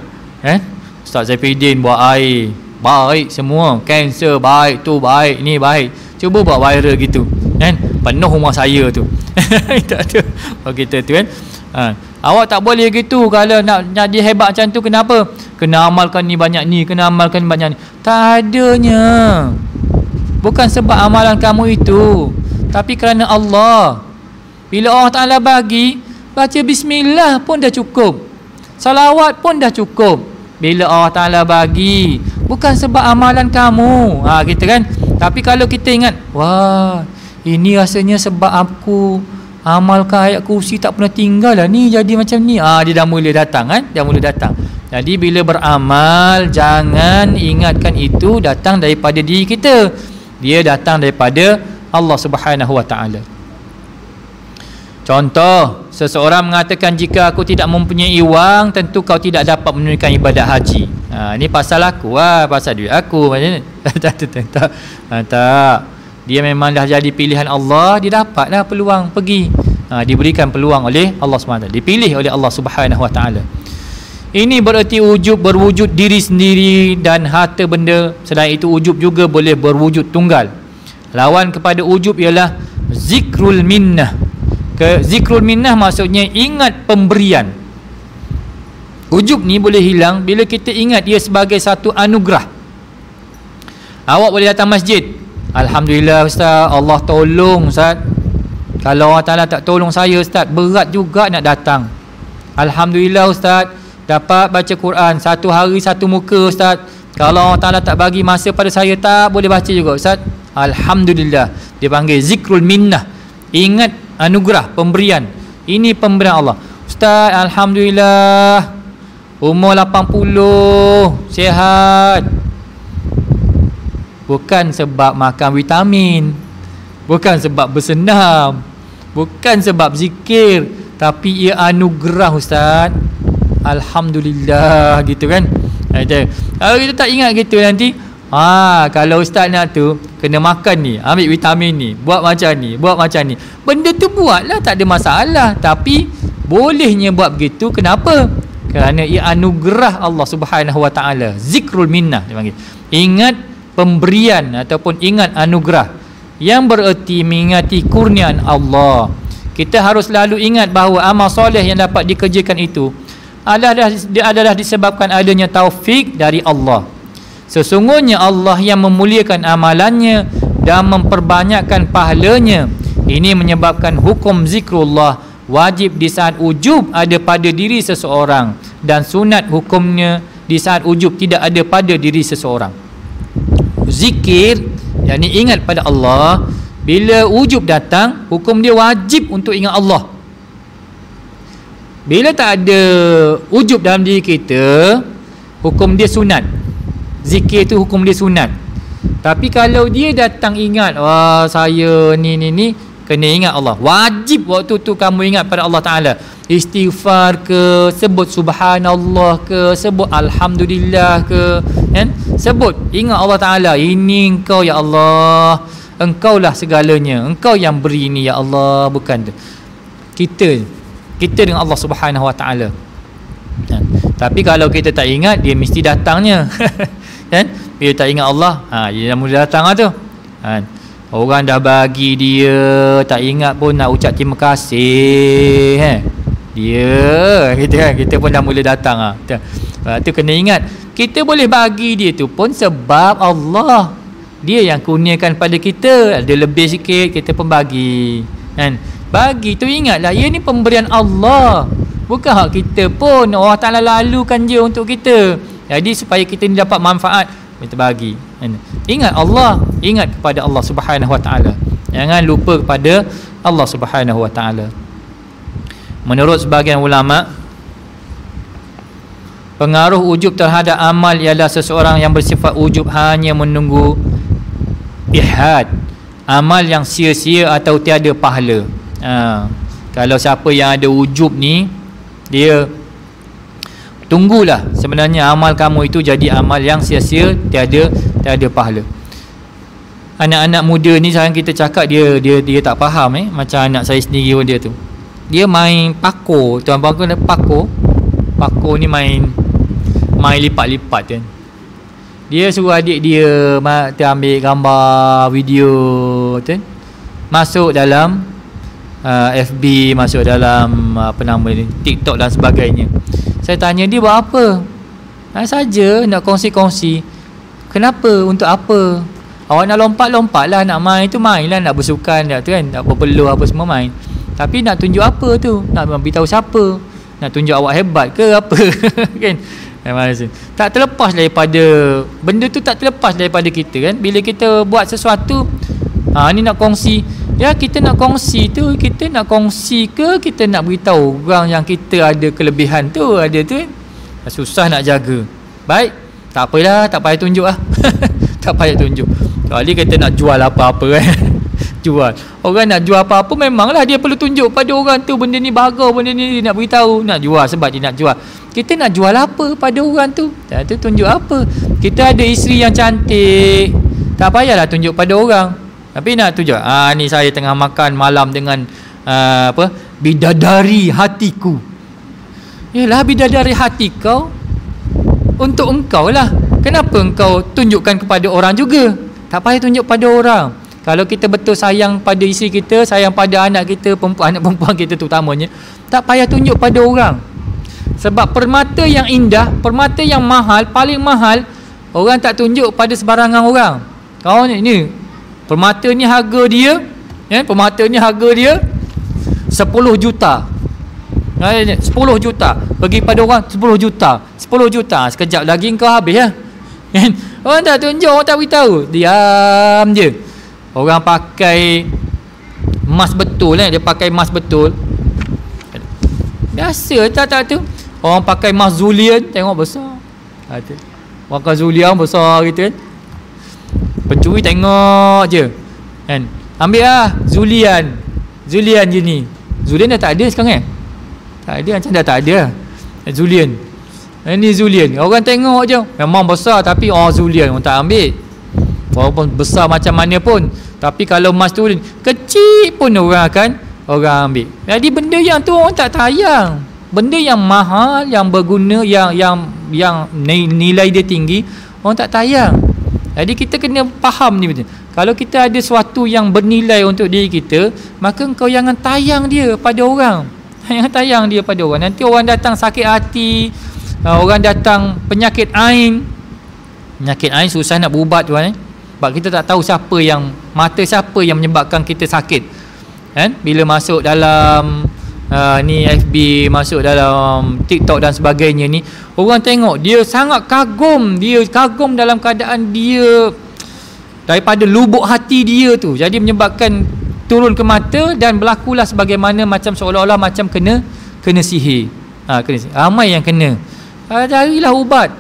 Ustaz Saifuddin buat air baik semua, kanser baik, tu baik, ni baik, cuba buat viral gitu kan, penuh rumah saya tu. Tak ada kita tu kan. Awak tak boleh gitu. Kalau nak jadi hebat macam tu, kenapa? Kena amalkan ni banyak ni, kena amalkan ni banyak ni. Tak adanya. Bukan sebab amalan kamu itu, tapi kerana Allah. Bila Allah Ta'ala bagi, baca bismillah pun dah cukup, salawat pun dah cukup. Bila Allah Ta'ala bagi, bukan sebab amalan kamu, kita kan. Tapi kalau kita ingat, wah, ini rasanya sebab aku amalkan ayat kursi tak pernah tinggal lah ni, jadi macam ni. Dia dah mula datang kan, dah mula datang. Jadi bila beramal, jangan ingatkan itu datang daripada diri kita, dia datang daripada Allah Subhanahu Wa Ta'ala. Contoh, seseorang mengatakan, jika aku tidak mempunyai wang, tentu kau tidak dapat menunaikan ibadat haji. Ini pasal aku pasal duit aku macam ni. Tak. Dia memang dah jadi pilihan Allah, dia dapatlah peluang pergi. Diberikan peluang oleh Allah SWT, dipilih oleh Allah Subhanahu Wa Ta'ala. Ini bererti ujub berwujud diri sendiri dan harta benda. Selain itu, ujub juga boleh berwujud tunggal. Lawan kepada ujub ialah zikrul minnah. Zikrul minnah maksudnya ingat pemberian. Ujub ni boleh hilang bila kita ingat dia sebagai satu anugerah. Awak boleh datang masjid, alhamdulillah Ustaz, Allah tolong Ustaz. Kalau Allah Ta'ala tak tolong saya Ustaz, berat juga nak datang. Alhamdulillah Ustaz, dapat baca Quran satu hari satu muka Ustaz. Kalau Allah Ta'ala tak bagi masa pada saya, tak boleh baca juga Ustaz. Alhamdulillah. Dia panggil zikrul minnah. Ingat anugerah, pemberian. Ini pemberian Allah. Ustaz, alhamdulillah, umur 80, sihat. Bukan sebab makan vitamin, bukan sebab bersenam, bukan sebab zikir, tapi ia anugerah Ustaz. Alhamdulillah, gitu kan. Kalau kita tak ingat gitu, nanti kalau Ustaz nak tu, kena makan ni, ambil vitamin ni, buat macam ni, buat macam ni. Benda tu buatlah, tak ada masalah. Tapi bolehnya buat begitu, kenapa? Kerana ia anugerah Allah Subhanahu Wa Ta'ala. Zikrul minnah dia panggil. Ingat pemberian ataupun ingat anugerah, yang bererti mengingati kurniaan Allah. Kita harus selalu ingat bahawa amal soleh yang dapat dikerjakan itu adalah disebabkan adanya taufik dari Allah. Sesungguhnya Allah yang memuliakan amalannya dan memperbanyakkan pahalanya. Ini menyebabkan hukum zikrullah wajib di saat ujub ada pada diri seseorang, dan sunat hukumnya di saat ujub tidak ada pada diri seseorang. Zikir, yakni ingat pada Allah, bila ujub datang, hukum dia wajib untuk ingat Allah. Bila tak ada ujub dalam diri kita, hukum dia sunat. Zikir tu hukum dia sunat. Tapi kalau dia datang ingat, wah saya ni, kena ingat Allah. Wajib waktu tu kamu ingat pada Allah Ta'ala. Istighfar ke, sebut subhanallah ke, sebut alhamdulillah ke, kan? Sebut, ingat Allah Ta'ala. Ini engkau ya Allah, engkaulah segalanya, engkau yang beri ini ya Allah. Bukan tu kita dengan Allah Subhanahu Wa Ta'ala. Tapi kalau kita tak ingat, dia mesti datangnya. Kan? Bila tak ingat Allah, dia dah mula datang lah tu. Orang dah bagi dia, tak ingat pun nak ucap terima kasih. Dia kita pun dah mula datang. Tu kena ingat, kita boleh bagi dia tu pun sebab Allah. Dia yang kurniakan pada kita. Ada lebih sikit, kita pun bagi, kan? Bagi tu ingatlah, ia ni pemberian Allah, bukan hak kita pun. Allah Ta'ala lalukan je untuk kita. Jadi supaya kita ni dapat manfaat, kita bagi. Ingat Allah, ingat kepada Allah Subhanahu Wa Ta'ala. Jangan lupa kepada Allah Subhanahu Wa Ta'ala. Menurut sebahagian ulama, pengaruh ujub terhadap amal ialah seseorang yang bersifat ujub hanya menunggu ihad, amal yang sia-sia atau tiada pahala. Kalau siapa yang ada ujub ni, dia tunggulah sebenarnya amal kamu itu jadi amal yang sia-sia, tiada pahala. Anak-anak muda ni sekarang kita cakap, dia tak faham. Macam anak saya sendiri pun, dia tu, dia main pako. Tuan-tuan, pako ni main main lipat-lipat kan. Dia suruh adik dia ambil gambar, video kan, masuk dalam FB, masuk dalam apa nama ni, TikTok dan sebagainya. Saya tanya dia buat apa? Saja nak kongsi-kongsi. Kenapa? Untuk apa? Awak nak lompat-lompat lah, nak main tu main lah, nak bersukan tak tu kan, tak perlu apa semua main. Tapi nak tunjuk apa tu? Nak beritahu siapa? Nak tunjuk awak hebat ke apa? Kan? Tak terlepas daripada benda tu, tak terlepas daripada kita kan. Bila kita buat sesuatu, ni nak kongsi, ya kita nak kongsi tu, kita nak kongsi ke kita nak beritahu orang yang kita ada kelebihan tu, ada tu kan. Susah nak jaga. Baik, tak apalah, tak payah tunjuk lah. Tak payah tunjuk. Kali kita nak jual apa-apa kan. Jual. Orang nak jual apa-apa memanglah dia perlu tunjuk pada orang tu, benda ni bagus, benda ni dia nak beritahu, nak jual sebab dia nak jual. Kita nak jual apa pada orang tu? Tu tunjuk apa? Kita ada isteri yang cantik, tak payahlah tunjuk pada orang. Tapi nak tunjuk, ni saya tengah makan malam dengan bidadari hatiku. Yalah, bidadari hati kau untuk engkau lah. Kenapa engkau tunjukkan kepada orang juga? Tak payah tunjuk pada orang. Kalau kita betul sayang pada isteri kita, sayang pada anak kita, anak perempuan kita terutamanya, tak payah tunjuk pada orang. Sebab permata yang indah, permata yang mahal, paling mahal, orang tak tunjuk pada sebarangan orang. Kau ni permata ni harga dia, permata ni harga dia 10 juta. 10 juta. Pergi pada orang 10 juta. 10 juta. Sekejap lagi kau habis lah. Orang tak tunjuk, orang tak beritahu. Diam je. Orang pakai emas betul dia pakai emas betul. Biasa tak tu. Orang pakai emas Zulian, tengok besar. Pakai Zulian besar gitu kan. Pencuri tengok je kan. Ambil lah Zulian. Zulian je ni. Zulian dah tak ada sekarang tak ada, macam dah tak ada Zulian. Ini Zulian. Orang tengok je, memang besar tapi Zulian, orang tak ambil. Walaupun besar macam mana pun, tapi kalau emas tu kecil pun orang ambil. Jadi benda yang tu orang tak tayang. Benda yang mahal, yang berguna, yang nilai dia tinggi, orang tak tayang. Jadi kita kena faham ni betul. Kalau kita ada sesuatu yang bernilai untuk diri kita, maka kau jangan tayang dia pada orang. Jangan tayang dia pada orang. Nanti orang datang sakit hati, orang datang penyakit ain. Penyakit ain susah nak berubat tuan. Sebab kita tak tahu siapa yang, mata siapa yang menyebabkan kita sakit kan? Bila masuk dalam ni FB, masuk dalam TikTok dan sebagainya ni, orang tengok dia sangat kagum, dia kagum dalam keadaan dia daripada lubuk hati dia tu, jadi menyebabkan turun ke mata dan berlakulah sebagaimana macam seolah-olah macam kena sihir. Kena sihir. Ramai yang kena. Carilah ubat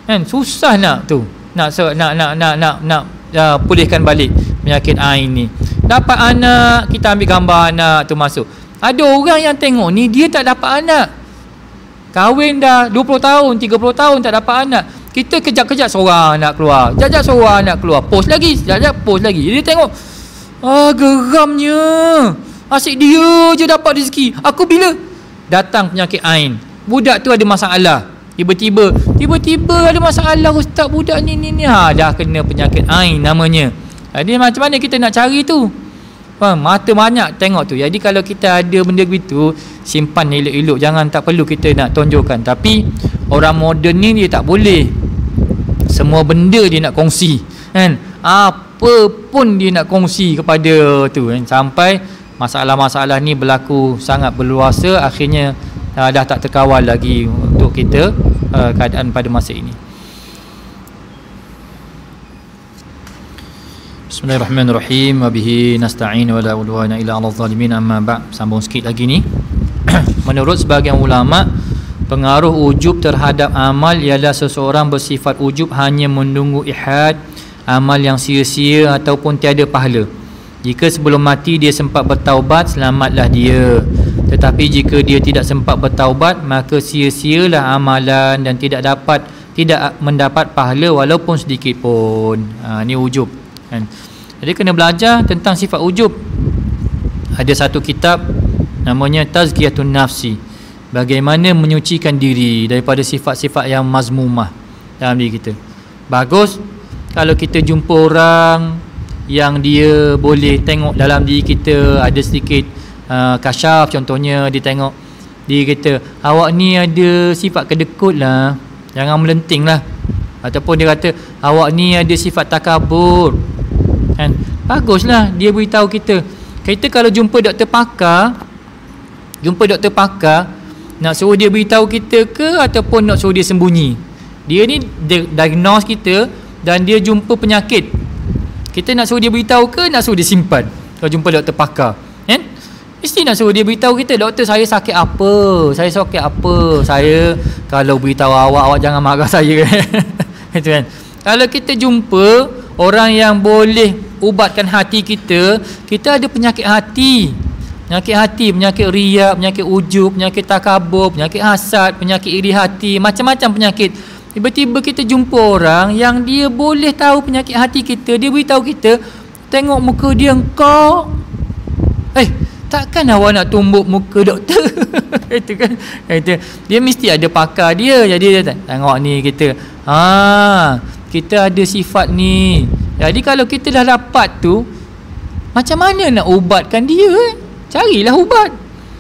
kan, susah nak tu nak pulihkan balik penyakit ain ni. Dapat anak, kita ambil gambar anak tu masuk. Ada orang yang tengok ni, dia tak dapat anak, kahwin dah 20 tahun 30 tahun tak dapat anak. Kita kejap-kejap seorang anak keluar, kejap-kejap seorang anak keluar, post lagi, kejap-kejap post lagi. Dia tengok, geramnya, asyik dia je dapat rezeki, aku bila datang penyakit ain. Budak tu ada masalah, tiba-tiba ada masalah, ustaz budak ni dah kena penyakit ain namanya. Jadi macam mana kita nak cari tu? Mata banyak tengok tu. Jadi kalau kita ada benda begitu, simpan elok-elok, jangan, tak perlu kita nak tonjolkan. Tapi orang moden ni dia tak boleh semua benda dia nak kongsi kan, apa pun dia nak kongsi kepada tu kan, sampai masalah-masalah ni berlaku sangat berluasa, akhirnya dah tak terkawal lagi untuk kita keadaan pada masa ini. Bismillahirrahmanirrahim. Wa bihi nasta'in wa la udwana illa 'alal zalimin, amma ba'd. Sambung sikit lagi ni. Menurut sebahagian ulama, pengaruh ujub terhadap amal ialah seseorang bersifat ujub hanya menunggu ihad, amal yang sia-sia ataupun tiada pahala. Jika sebelum mati dia sempat bertaubat, selamatlah dia. Tetapi jika dia tidak sempat bertaubat, maka sia-sialah amalan dan tidak mendapat pahala walaupun sedikit pun. Ni ujub kan. Jadi kena belajar tentang sifat ujub. Ada satu kitab namanya Tazkiyatun Nafsi. bagaimana menyucikan diri daripada sifat-sifat yang mazmumah dalam diri kita. Bagus kalau kita jumpa orang yang dia boleh tengok dalam diri kita ada sedikit kasyaf. Contohnya dia tengok diri kita, awak ni ada sifat kedekut lah, jangan melenting lah. Ataupun dia kata awak ni ada sifat takabur kan? Baguslah dia beritahu kita. Kita kalau jumpa doktor pakar, nak suruh dia beritahu kita ke ataupun nak suruh dia sembunyi? Dia ni diagnose kita dan dia jumpa penyakit, kita nak suruh dia beritahu ke nak suruh dia simpan? Kalau jumpa doktor pakar kan, mesti nak suruh dia beritahu kita, doktor saya sakit apa, saya kalau beritahu awak jangan marah saya. Itu kan. Kalau kita jumpa orang yang boleh ubatkan hati kita, kita ada penyakit hati, penyakit riak, penyakit ujub, penyakit takabur, penyakit hasad, penyakit iri hati, macam-macam penyakit. Tiba-tiba kita jumpa orang yang dia boleh tahu penyakit hati kita, dia beritahu kita, tengok muka dia engkau, takkan awak nak tumbuk muka doktor? Itu kan. Dia mesti ada pakar dia. Jadi dia tengok ni kita, kita ada sifat ni. Jadi kalau kita dah dapat tu, macam mana nak ubatkan dia? Carilah ubat.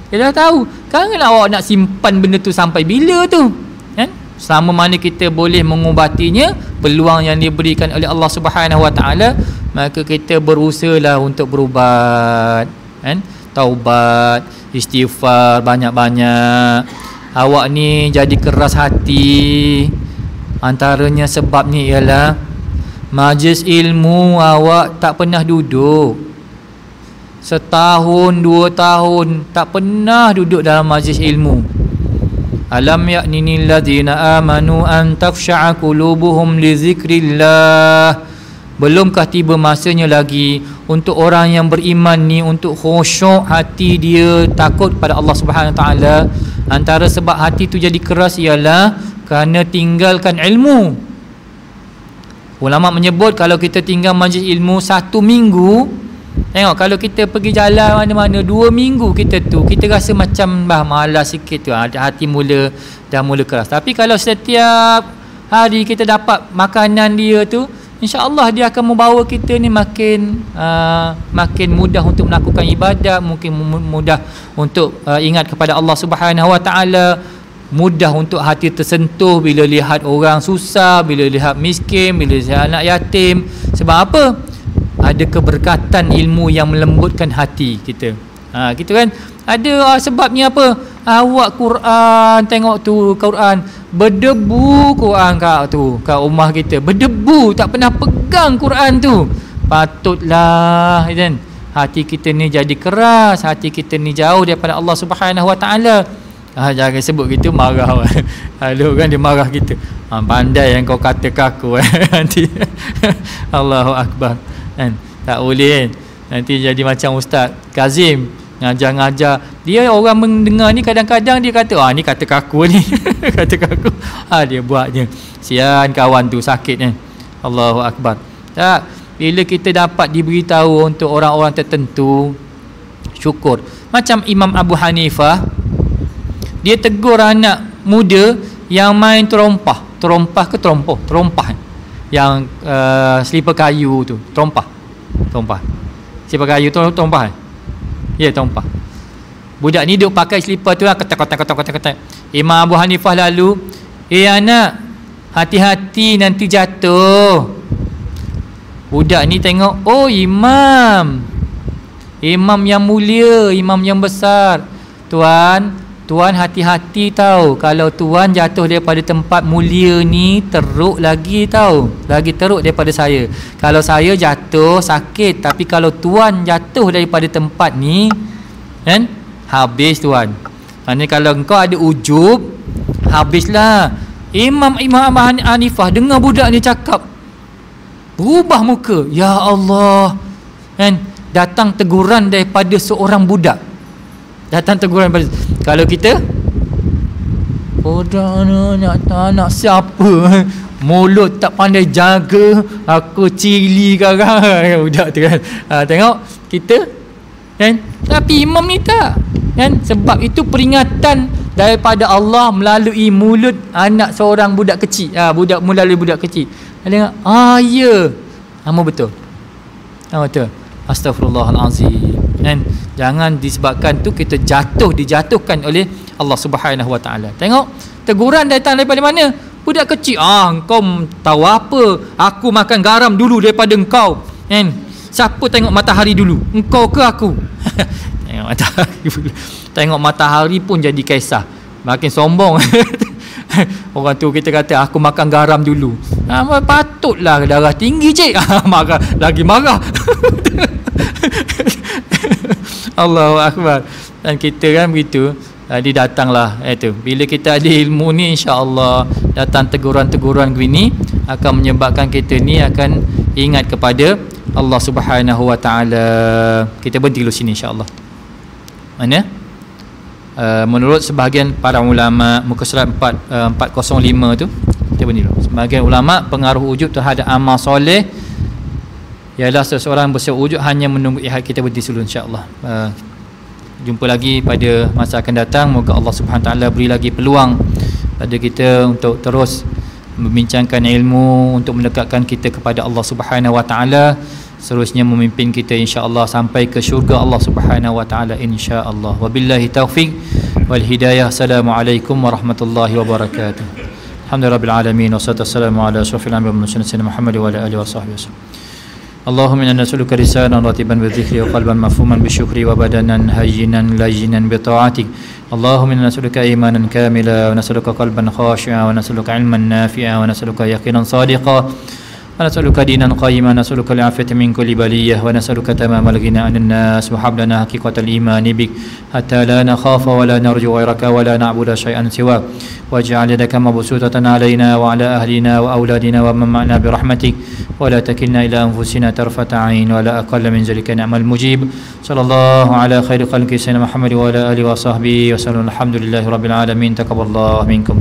Dia dah tahu. Kan awak nak simpan benda tu sampai bila tu? Kan? Selama mana kita boleh mengubatinya, peluang yang diberikan oleh Allah Subhanahu Wa Taala, maka kita berusahalah untuk berubat. Kan? Taubat, istighfar banyak-banyak. Awak ni jadi keras hati, antaranya sebabnya ialah majlis ilmu awak tak pernah duduk. Setahun, 2 tahun tak pernah duduk dalam majlis ilmu. Alam ya'nini alladzina amanu an tafsha'a qulubuhum li zikrillah. Belumkah tiba masanya lagi untuk orang yang beriman ni untuk khusyuk hati dia, takut pada Allah Subhanahu Wa Taala. Antara sebab hati tu jadi keras ialah kerana tinggalkan ilmu. Ulama menyebut kalau kita tinggal majlis ilmu 1 minggu, tengok kalau kita pergi jalan mana-mana 2 minggu kita rasa macam malas sikit tu, hati dah mula keras. Tapi kalau setiap hari kita dapat makanan dia tu, InsyaAllah dia akan membawa kita ni makin mudah untuk melakukan ibadat, mungkin mudah untuk ingat kepada Allah Subhanahu Wa Taala, mudah untuk hati tersentuh bila lihat orang susah, bila lihat miskin, bila lihat anak yatim. Sebab apa? Ada keberkatan ilmu yang melembutkan hati kita. Gitu kan? Ada sebabnya apa? Awak Quran, tengok tu Quran berdebu, Quran kat rumah kita berdebu, tak pernah pegang Quran tu. Patutlah kan hati kita ni jadi keras, hati kita ni jauh daripada Allah Subhanahu Wa Taala. Jangan sebut gitu, marah. Lalu kan dia marah kita. Pandai yang kau kata kaku nanti. Allahu Akbar kan. Tak boleh kan. Nanti jadi macam Ustaz Kazim ngajar-ngajar, dia orang mendengar ni kadang-kadang dia kata ni kata kaku ni. Kata kaku dia buatnya. Sian kawan tu, sakit kan. Allahu Akbar. Tak, bila kita dapat diberitahu untuk orang-orang tertentu, syukur. Macam Imam Abu Hanifah, dia tegur anak muda yang main terompah yang selipar kayu tu, terompah selipar kayu tu, terompah. Ya, terompah. Budak ni duk pakai selipar tu lah, ketak. Imam Abu Hanifah lalu, anak, hati-hati nanti jatuh. Budak ni tengok, imam yang mulia, imam yang besar. Tuan hati-hati tahu, kalau tuan jatuh daripada tempat mulia ni teruk lagi tahu, lagi teruk daripada saya. Kalau saya jatuh sakit, tapi kalau tuan jatuh daripada tempat ni kan, habis tuan. Maksudnya kalau engkau ada ujub, habislah. Imam Abu Hanifah dengar budak ni cakap, berubah muka. Ya Allah kan, datang teguran daripada seorang budak. Kalau kita nak siapa, mulut tak pandai jaga, aku cili garang budak tu kan. Tengok kita kan, tapi imam ni tak kan. Sebab itu peringatan daripada Allah melalui mulut anak seorang budak kecil. Melalui budak kecil. Dia dengar, ya. Betul. Betul. Astaghfirullahalazim. Kan? Jangan disebabkan tu kita dijatuhkan oleh Allah Subhanahu Wa Taala. Tengok teguran datang daripada mana? Budak kecil. Engkau tahu apa? Aku makan garam dulu daripada engkau. Kan? Siapa tengok matahari dulu? Engkau ke aku? Tengok matahari dulu. Tengok matahari pun jadi kisah. Makin sombong. Orang tu kita kata aku makan garam dulu. Patutlah darah tinggi cik. Lagi marah. Allahu Akbar. Dan kita kan begitu. Jadi datanglah itu. Bila kita ada ilmu ni, insya-Allah datang teguran-teguran begini akan menyebabkan kita ni akan ingat kepada Allah Subhanahu Wa Taala. Kita berhenti dulu sini insya-Allah. Mana? Menurut sebahagian para ulama, muka surat 405 tu, kita berhenti dulu. Sebahagian ulama pengaruh ujub terhadap amal soleh ialah seseorang bersujud hanya menunggu ihad. Kita berhenti dulu insya-Allah. Jumpa lagi pada masa akan datang. Moga Allah Subhanahu Taala beri lagi peluang pada kita untuk terus membincangkan ilmu untuk mendekatkan kita kepada Allah Subhanahu Wa Taala, seterusnya memimpin kita insya-Allah sampai ke syurga Allah Subhanahu Wa Taala insya-Allah. Wabillahi taufik wal hidayah. Assalamualaikum warahmatullahi wabarakatuh. Alhamdulillahirabbil alamin wassalatu wassalamu ala asyrafil anbiya'i wal mursalin Muhammad wa ala alihi washabbihi wasallam. Allahumma inna nas'aluka lisanan ratiban bidzikri wa qalban mafhuman bisyukri wa badanan hayyinan layyinan bi ta'atik. Allahumma inna nas'aluka imanan kamila wa nas'aluka qalban khashi'an wa nas'aluka ilman nafi'an wa nas'aluka yaqinan sadiqan wa nas'aluka dinan qayyiman wa nas'aluka al-'afiyata min kulli baliyah wa nas'aluka tamamal ghina 'anil nas wa hab lana haqiqatal iman bik hatta la nakhafa wa la narju ghayraka wa la na'budu shay'an siwak waj'al yadaka mabsutatan 'alaina wa 'ala ahlina wa auladina wa man ma'ana bi rahmatik wa la takilna ila anfusina tarfata 'ain wa la aqalla min zalika ni'mal mujib. Sallallahu ala khairi khalqi sayyidina Muhammad wa ala alihi wa sahbihi wa sallam. Alhamdulillahi rabbil alamin. Taqabbalallahu minkum.